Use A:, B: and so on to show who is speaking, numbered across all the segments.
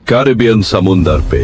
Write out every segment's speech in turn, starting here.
A: Caribbean समुंदर पे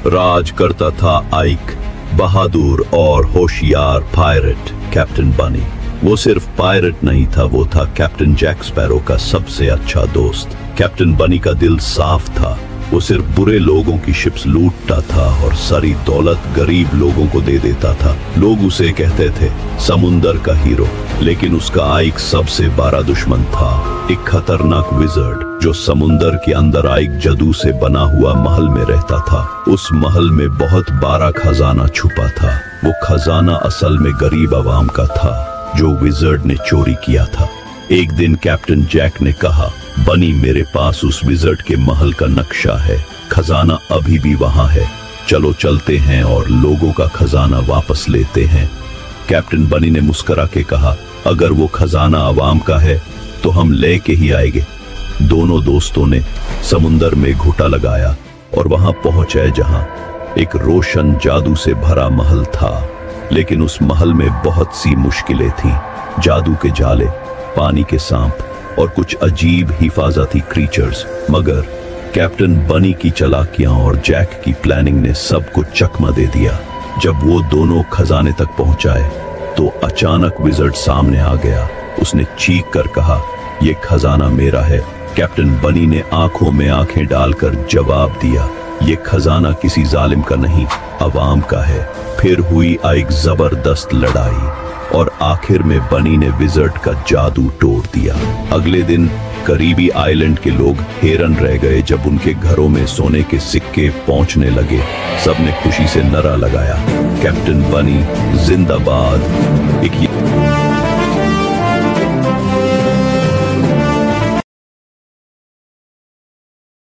A: राज करता था आइक, बहादुर और होशियार पायरेट कैप्टन बनी। वो सिर्फ पायरेट नहीं था, वो था कैप्टन जैक स्पैरो का सबसे अच्छा दोस्त। कैप्टन बनी का दिल साफ था, वो सिर्फ बुरे लोगों की शिप्स लूटता था और सारी दौलत गरीब लोगों को दे देता था। लोग उसे कहते थे समुंदर का हीरो, लेकिन उसका आइक सबसे बड़ा दुश्मन था, एक खतरनाक विजर्ड जो समुंदर के अंदर आइक जादू से बना हुआ महल में रहता था। उस महल में बहुत बड़ा खजाना छुपा था। वो खजाना असल में गरीब आवाम का था जो विजर्ड ने चोरी किया था। एक दिन कैप्टन जैक ने कहा, बनी मेरे पास उस विजर्ड के महल का नक्शा है, खजाना अभी भी वहां है, चलो चलते हैं और लोगों का खजाना वापस लेते हैं। कैप्टन बनी ने मुस्कुरा के कहा, अगर वो खजाना आवाम का है तो हम लेके ही आएंगे। दोनों दोस्तों ने समुंदर में घुटा लगाया और वहां पहुंचे जहां एक रोशन जादू से भरा महल था। लेकिन उस महल में बहुत सी मुश्किलें थीं, जादू के जाले, पानी के सांप और कुछ अजीब हिफाजती क्रीचर्स। मगर कैप्टन बनी की चालाकियां और जैक की प्लानिंग ने सब कुछ चकमा दे दिया। जब वो दोनों खजाने तक पहुंचाए तो अचानक विजर्ड सामने आ गया। उसने चीख कर कहा, ये खजाना मेरा है। कैप्टन बनी ने आंखों में आंखें डालकर जवाब दिया, ये खजाना किसी जालिम का नहीं, अवाम का है। फिर हुई एक जबरदस्त लड़ाई और आखिर में बनी ने विजर्ड का जादू तोड़ दिया। अगले दिन करीबी आइलैंड के लोग हैरान रह गए जब उनके घरों में सोने के सिक्के पहुंचने लगे। सबने खुशी से नारा लगाया, कैप्टन बनी जिंदाबाद। एक